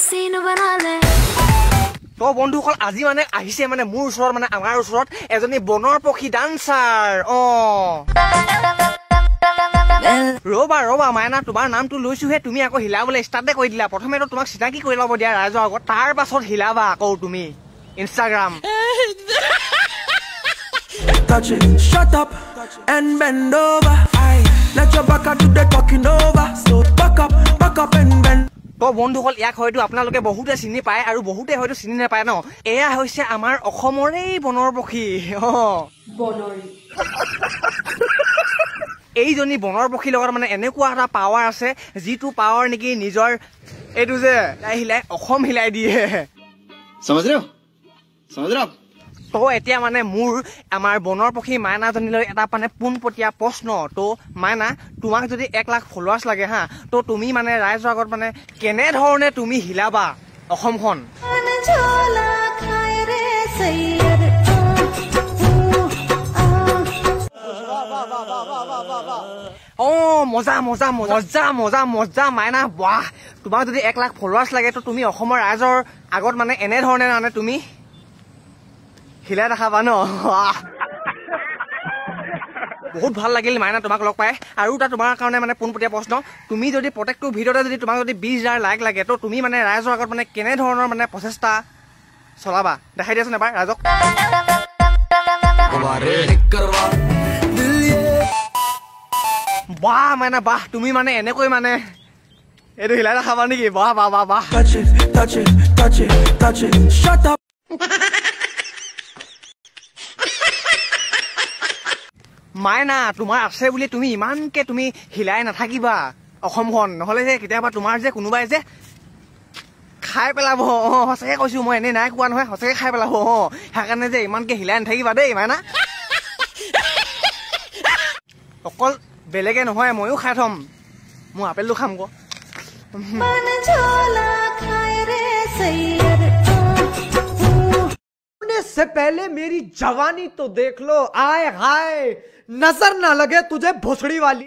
Scene बना ले তো বন্ধুসকল আজি মানে আহিছে মানে মোৰ ওচৰত মানে আমাৰ ওচৰত এজনী বনৰ পক্ষী ডান্সাৰ ৰবা ৰবা মাইনা তোমাৰ নামটো লৈছোহে তুমি আকৌ হিলাবলৈ ষ্টাৰ্টে কৰি দিলা প্ৰথমেতো তোমাক চিনাকি কৰি ল'ব দিয়া ৰাইজৰ আগত তাৰ পাছত হিলাবা আকৌ তুমি Instagram Touch it, shut up and bend over. Aye, let your back do the talking over. So back up and bend. তো বন্ধুসকল ইয়াক হয়তো আপোনালোকে বহুতে চিনি পায় আৰু বহুতে হয়তো চিনি নাপায় ন এয়া হৈছে আমাৰ অসমৰে বনৰ পক্ষী বনৰী এইজনী বনৰ পক্ষীৰ লগত মানে এনেকুৱা এটা পাৱাৰ আছে যিটো পাৱাৰ নেকি নিজৰ এইটো যে হিলাই অসম হিলাই দিয়ে समझ रहे हो তো এতিয়া মানে মোৰ আমাৰ বনৰ পক্ষী মাইনাজনীলৈ এটা মানে পোনপটীয়া প্ৰশ্ন তো মাইনা তোমাক যদি 1 লাখ ফলোৱাৰ্ছ লাগে হা তো তুমি মানে ৰাইজৰ আগত মানে কেনে ধৰণে তুমি হিলাবা অসমখন মজা মজা মজা মজা মজা মাইনা বাহ তোমাক যদি 1 লাখ ফলোৱাৰ্ছ লাগে তো তুমি অসমৰ ৰাইজৰ আগত মানে এনে ধৰণে মানে তুমি হিলাই দেখাবা ন বহুত ভাল লাগিল মাইনা তোমাক লগ পাই আৰু এটা তোমাৰ কাৰণে মানে পোনপটীয়া প্ৰশ্ন তুমি যদি প্ৰত্যেকটো ভিডিঅ'তে যদি তোমাক যদি 20,000 লাইক লাগে তো তুমি মানে ৰাইজৰ আগত মানে কেনে ধৰণৰ মানে প্ৰচেষ্টা চলাবা দেখাই দিয়াচোন এবাৰ ৰাইজক বাহ মাইনা বাহ তুমি মানে এনেকৈ মানে এইটো হিলাই দেখাবা নেকি বাহ বাহ বাহ বাহ Touch it, shut up. মাইনা তোমাৰ আছে বুলি তুমি ইমানকে তুমি হিলাই নাথাকিবা অসমখন নহলে যে কেতিয়াবা তোমাৰ যে কোনোবাই যে খাই পেলাব সঁচাকে কৈছো মই এনে নাই কোৱা নহয় সঁচাকে খাই পেলাব সেইকাৰণে যে ইমানকে হিলাই নাথাকিবা দেই মাইনা অকল বেলেগে নহয় ময়ো খাই থম মই আপেলটো খাম ক से पहले मेरी जवानी तो देख लो आए हाय नजर ना लगे तुझे भोसड़ी वाली